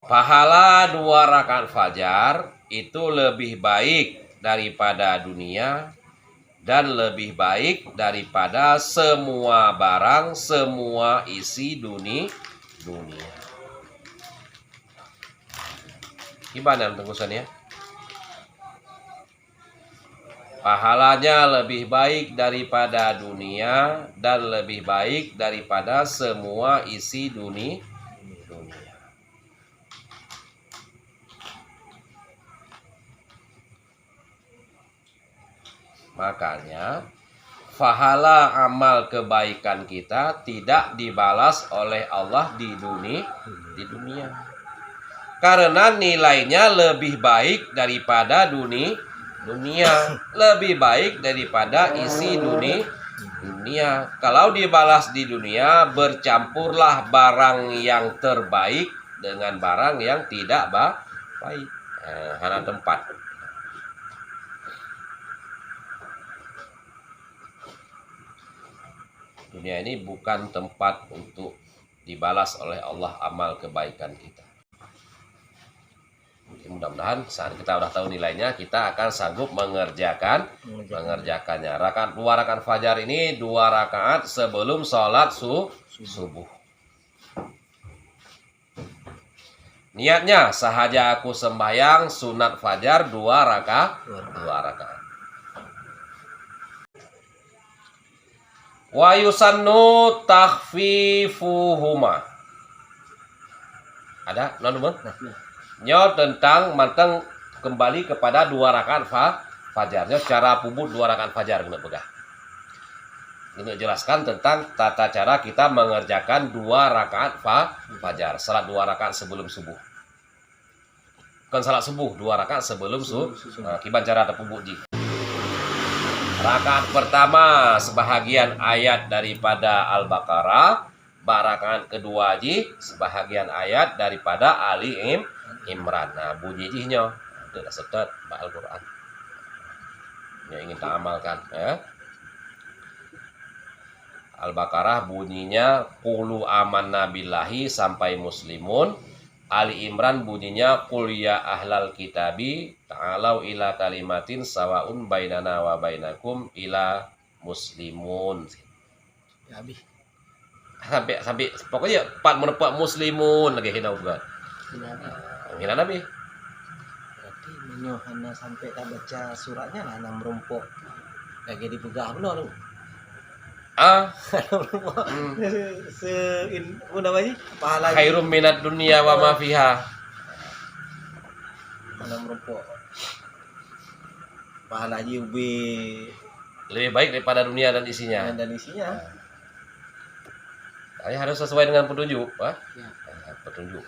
Pahala 2 rakaat fajar itu lebih baik daripada dunia dan lebih baik daripada semua barang, semua isi dunia. Gimana tunggusannya? Pahalanya lebih baik daripada dunia dan lebih baik daripada semua isi dunia. Makanya pahala amal kebaikan kita tidak dibalas oleh Allah di dunia. Karena nilainya lebih baik daripada dunia, lebih baik daripada isi dunia. Kalau dibalas di dunia, bercampurlah barang yang terbaik dengan barang yang tidak baik. Hana tempat. Dunia ini bukan tempat untuk dibalas oleh Allah amal kebaikan kita. Mudah-mudahan saat kita udah tahu nilainya, kita akan sanggup mengerjakannya. 2 rakaat fajar ini 2 rakaat sebelum sholat subuh. Niatnya sahaja aku sembahyang sunat fajar 2 rakaat. Wa yusannu takhfifuhuma. Ada non-non? Nyo tentang manteng kembali kepada 2 rakaat fajarnya cara pubut 2 rakaat fajar kena pegang. Ini jelaskan tentang tata cara kita mengerjakan 2 rakaat fajar, salat 2 rakaat sebelum subuh. Bukan salat subuh, 2 rakaat sebelum subuh. Nah, kiban cara pubut ji. Rakaat pertama sebahagian ayat daripada Al-Baqarah, rakaat kedua ji sebahagian ayat daripada Ali Imran. Nah, bunyi jihnya itu setet Al-Qur'an. Yang ingin kita amalkan ya. Al-Baqarah bunyinya qulu amanna billahi sampai muslimun. Ali Imran bunyinya qul ya ahlal kitabi ta'alau ila kalimatin sawaun bainana wa bainakum ila muslimun. Ya habis. Sampai pokoknya 4 menepak muslimun lagi hina bukan. Hina nabi. Berarti menyohana sampai tak baca suratnya lah 6 rompok. Lagi dipegang benar. Namanya pahala khairum minat dunia wa ma fiha. 6 rompok. Pahala lebih baik daripada dunia dan isinya. Tapi harus sesuai dengan petunjuk, Pak. Ya. Petunjuk.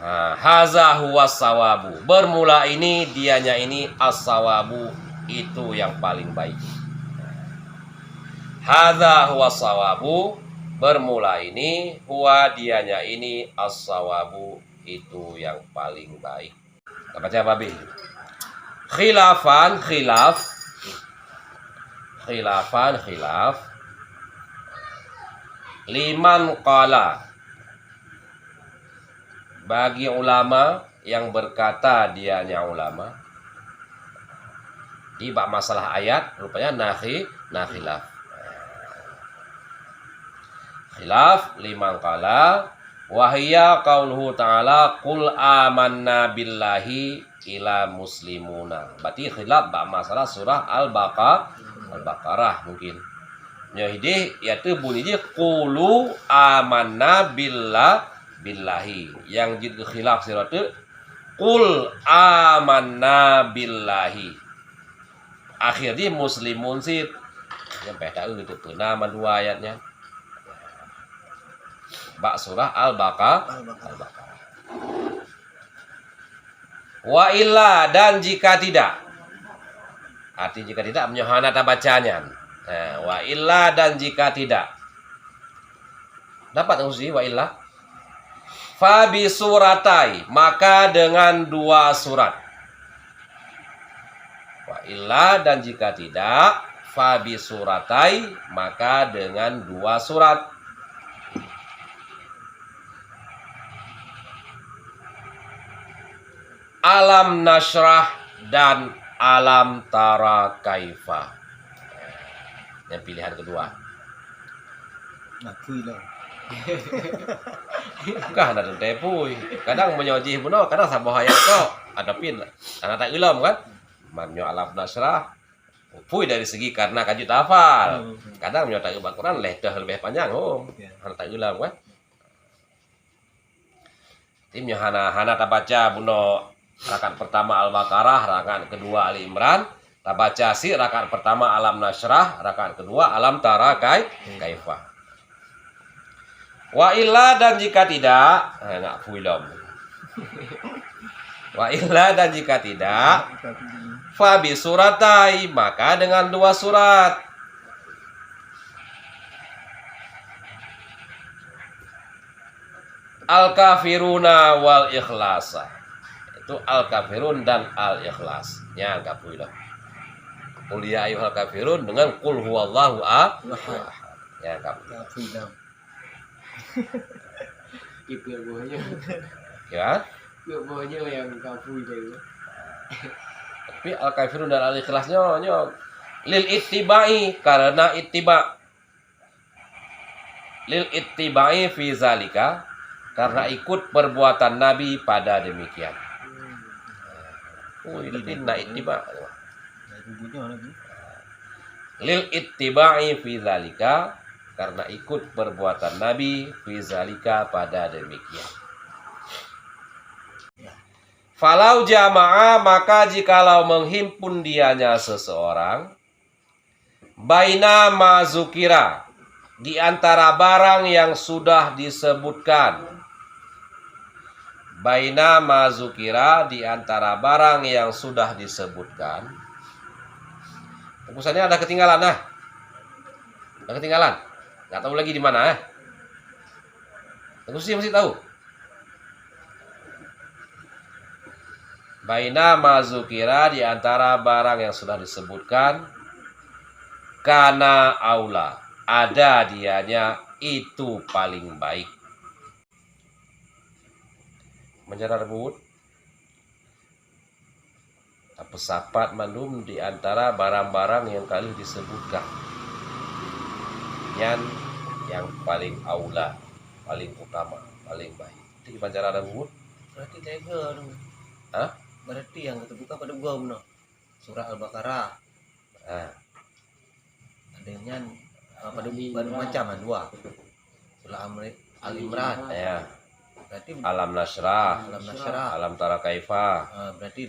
Nah, haza huwa sawabu. Bermula ini dianya ini as-sawabu, itu yang paling baik. Hadza huwa sawabu, bermula ini, huwa dianya ini as-sawabu, itu yang paling baik. Kita baca babi. Khilaf liman qala, bagi ulama yang berkata dianya ulama di bab masalah ayat rupanya khilaf liman qala wahya qauluhu ta'ala qul amanna billahi ila muslimuna. Berarti khilaf bab masalah surah Al-Baqarah mungkin. Nyahidi yaitu bunyinya qulu amanna billahi. Yang jadi khilaf sirah itu qul amanna billahi. Akhirnya muslimun sih yang beda itu pernah dua ayatnya. Bak surah Al-Baqarah. Wa illa, dan jika tidak. Arti jika tidak menyohana bacanya. Nah, wa illa, dan jika tidak. Dapat usi wa illa. Fa bi suratai, maka dengan 2 surat. Wa illa, dan jika tidak, fa bi suratai, maka dengan 2 surat. alam nasrah dan alam tara kaifa. Yang pilihan kedua. Ngakui lah. Kah ada tepui. Kadang menyojih buno, kadang sabah hayat kok. Adapin anak tak ilom kan. Manyo alam nasrah. Pui dari segi karena kajut hafal. Kadang menyo tak Quran leh lebih panjang anak tak ilom kan. Timnya hana tak baca buno rakaat pertama Al-Baqarah, rakaat kedua Ali Imran, tak baca rakaat pertama Alam Nasrah, rakaat kedua Alam Tara Kaifa. Wa illa dan jika tidak, enggak fuilom. Wa illa dan jika tidak, fa bi suratai, maka dengan 2 surat. Al-Kafiruna wal Ikhlasa. Itu Al-Kafirun dan Al-Ikhlas. Ya, enggak boleh. Qul ya ayyuhal kafirun dengan qul huwallahu ahad. Ya, enggak boleh. Ngakui lah. Itu buahnya. Ya. Buahnya yang kafu itu. Tapi Al-Kafirun dan Al-Ikhlasnya lil ittibai, karena ittiba. Lil ittibai fi zalika, karena ikut perbuatan Nabi pada demikian. Inna ittiba. Lil ittiba'i fi zalika, karena ikut perbuatan Nabi fi zalika pada demikian. Falau jama'a, maka jikalau menghimpun dianya seseorang, baina mazukira, di antara barang yang sudah disebutkan. Baina mazukira, di antara barang yang sudah disebutkan. Rumusannya ada ketinggalan, nah. Ada ketinggalan. Nggak tahu lagi di mana, Terus masih tahu. Baina mazukira, di antara barang yang sudah disebutkan. Kana aula, ada dianya itu paling baik. Menjerar bud. Pesapat mandum di antara barang-barang yang kali disebutkan. Yang paling aula, paling utama, paling baik. Itu pancara ada bud. Berarti lega dong. Hah? Berarti yang kita buka pada gua benar. Surah Al-Baqarah. Nah, Adanya pada macam 2. Surah Al-Imran. ya. Berarti Alam Nasrah, Alam Nasrah. Alam Tara Kaifa, Berarti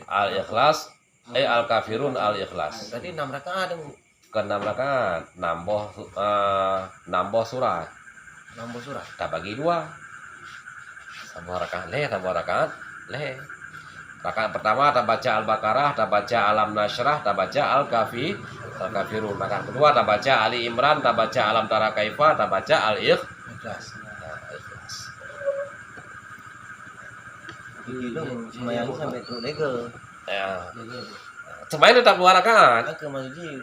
Al-Ikhlas, Al-Kafirun, Al-Ikhlas. Berarti 6 rakaat dong. Ke-6 rakaat, nambah surat. 6 surat. Tak bagi 2. Tambah rakaat, leh. Rakaat pertama tak baca Al-Baqarah, tak baca Alam Nasrah, tak baca Al-Kafirun. Rakaat kedua tak baca Ali Imran, tak baca Alam Tara Kaifa, tak baca Al-Ikhlas. Itu semayang sampai tu lega. Ya. Semuanya tetap 2 rakaat. Ke masjid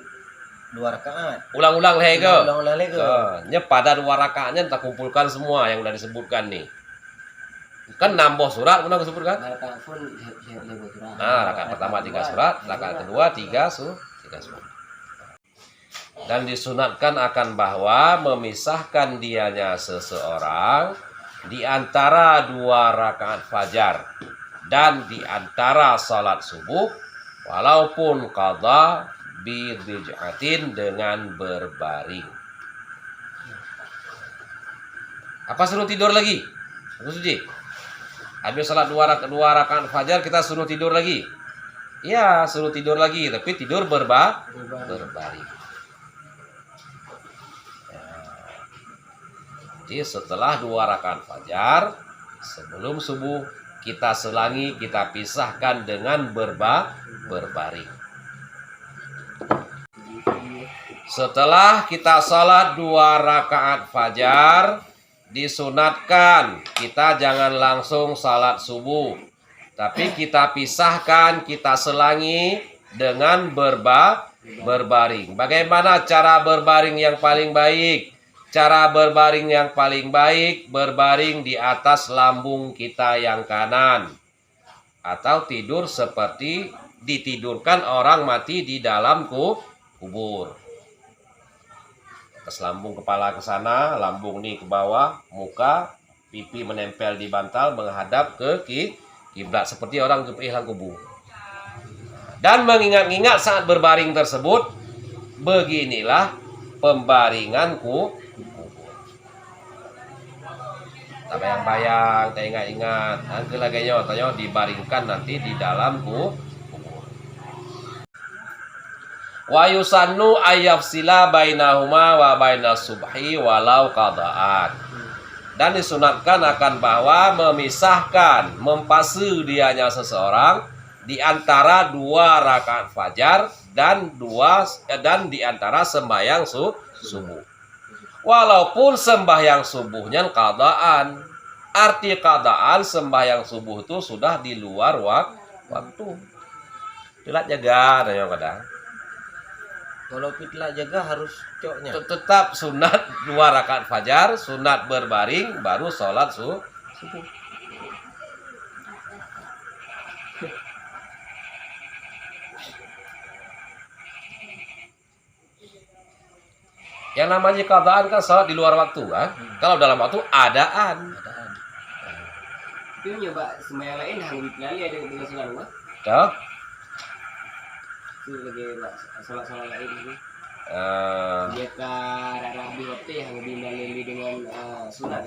2 rakaat. Ulang-ulang leh ke. Ulang-ulang lega. Nya pada 2 rakaatnya tak kumpulkan semua yang sudah disebutkan nih. Kan nambah surat pernah disebutkan? Rakaat pun lebih kurang. Nah, rakaat pertama 3 surat, rakaat kedua 3 surat. Dan disunatkan akan bahwa memisahkan dianya seseorang di antara 2 rakaat fajar dan di antara salat subuh, walaupun qadha bid'atin, dengan berbaring. Apa suruh tidur lagi? Suci. Habis salat 2 rakaat fajar kita suruh tidur lagi. Iya, suruh tidur lagi, tapi tidur berbaring. Jadi setelah 2 rakaat fajar, sebelum subuh kita selangi, kita pisahkan dengan berbaring. Setelah kita salat 2 rakaat fajar, disunatkan kita jangan langsung salat subuh, tapi kita pisahkan, kita selangi dengan berbaring. Bagaimana cara berbaring yang paling baik? Cara berbaring yang paling baik, berbaring di atas lambung kita yang kanan. atau tidur seperti ditidurkan orang mati di dalam kubur. Atas lambung kepala ke sana, lambung nih ke bawah, muka, pipi menempel di bantal menghadap ke kiblat seperti orang ke ihlang kubur. Dan mengingat-ingat saat berbaring tersebut, beginilah pembaringan kubur. Tak bayang-bayang, tak ingat-ingat. Angkel lagi tanya dibaringkan nanti di dalam kubur. Wa yusannu ayyafsila bainahuma wa bainas subhi walau qada'an. Dan disunatkan akan bahwa memisahkan, mempase dianya seseorang di antara 2 rakaat fajar dan di antara sembahyang subuh. Walaupun sembahyang subuhnya qadaan. Arti qadaan sembahyang subuh itu sudah di luar waktu. Telat jaga tanya kadang. Kalau telah jaga harus coknya. Tetap sunat 2 rakaat fajar, sunat berbaring, baru sholat subuh. Yang namanya qadaan kan sholat di luar waktu kan? Kalau dalam waktu adaan. Tapi nyoba sembahyang lain hang dikenali ada dengan sholat rumah. Dah. Itu lagi sholat lain itu. Ah. Dia ke rabi waktu yang dinalili dengan sunat.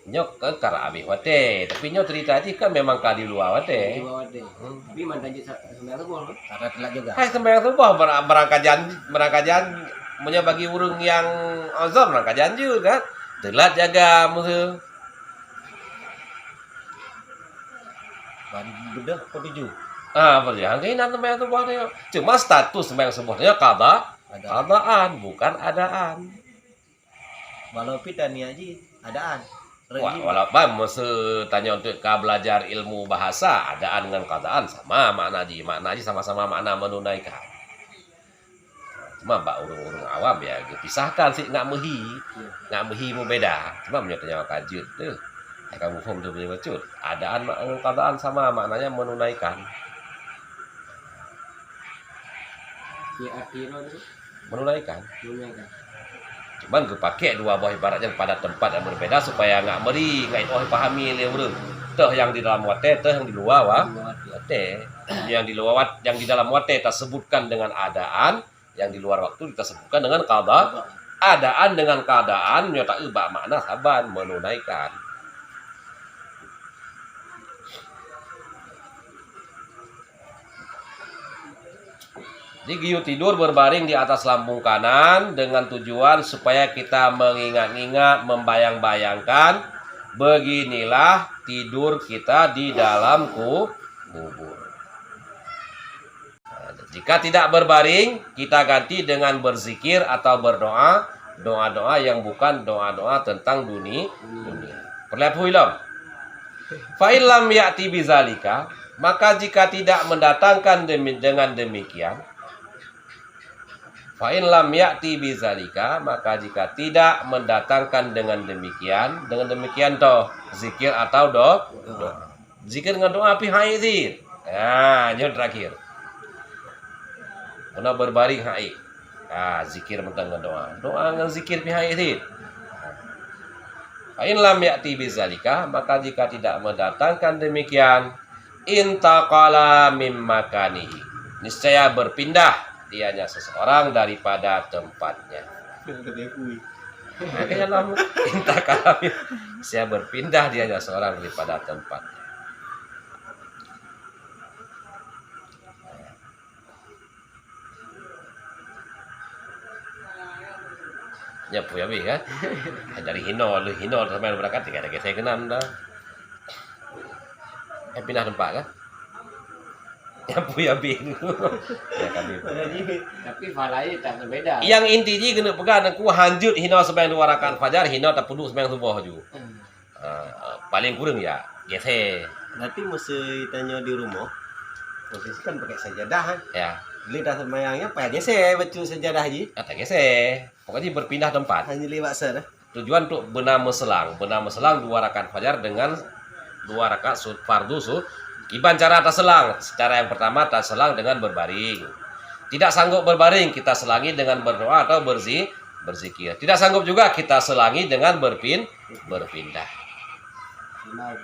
Nyok ke karabi wate, tapi nyok cerita tadi kan memang kadi luar wate. Di bawah deh. Tapi mantan sembahyang subuh kan? Karena telah jaga. Hai sembahyang subuh berangkajan punya bagi urung yang azam berangkajan juga kan. Telat jaga musuh. Bedah kau tuju. Apa ya? Keinginan sembahyang subuh dia. Cuma status sembahyang subuhnya qadaan, bukan adaan. Walaupun tani aja adaan. Walaupun mesti tanya untuk belajar ilmu bahasa, adaan dengan qadaan sama makna aja sama-sama makna menunaikan. Cuma mbak urung-urung awam ya dipisahkan sih nggak mehi mu beda. Cuma menyatakan kajut tuh. Kamu faham tuh punya bacut. Adaan qadaan sama maknanya menunaikan. Ya artinya itu Menunaikan. menunaikan. Cuman gue pakai 2 buah ibarat yang pada tempat yang berbeda supaya nggak pahami lewurun. Teh yang di dalam wate, teh yang di luar wate. Yang di luar yang di dalam wate kita sebutkan dengan adaan, yang di luar waktu kita sebutkan dengan qada. Adaan dengan keadaan nyata makna saban menunaikan. Jadi giyu tidur berbaring di atas lambung kanan dengan tujuan supaya kita mengingat-ingat, membayang-bayangkan beginilah tidur kita di dalam kubur. Jika tidak berbaring, kita ganti dengan berzikir atau berdoa, doa-doa yang bukan doa-doa tentang dunia. Perlihat huilam. Fa illam ya'ti bizalika, maka jika tidak mendatangkan dengan demikian, fa in lam ya'ti bizalika, maka jika tidak mendatangkan dengan demikian toh zikir atau doa. Zikir dengan doa pihai zikir. Nah, ini terakhir. Mana berbaring hai. Zikir dengan doa. Doa dengan zikir pihai zikir. Fa in lam ya'ti bizalika, maka jika tidak mendatangkan demikian, intaqala mim makanihi. Niscaya berpindah dianya seseorang daripada tempatnya. Dalam intah kalamin, saya berpindah dianya seorang daripada tempatnya. Nyapu ya bi kan? Dari hino sampai berangkat tidak ada saya kenal dah. Pindah tempat kan? Nyapu ya bingung. Ya kami. Tapi falai tak berbeda. Yang intinya kena pegang aku hanjut hino sembahyang 2 rakaat fajar, hino tak perlu sembahyang subuh juga. Paling kurang ya gese. Nanti mesti tanya di rumah. Posisi kan pakai sajadah kan. Ya. Beli dah sembayangnya payah gese baca sajadah aja. Kata gese. Pokoknya berpindah tempat. Hanya lewat sana. Tujuan untuk benama selang 2 rakaat fajar dengan 2 rakaat fardu Iban cara terselang. Cara yang pertama terselang dengan berbaring. Tidak sanggup berbaring, kita selangi dengan berdoa atau berzikir. Tidak sanggup juga kita selangi dengan berpindah. Benar.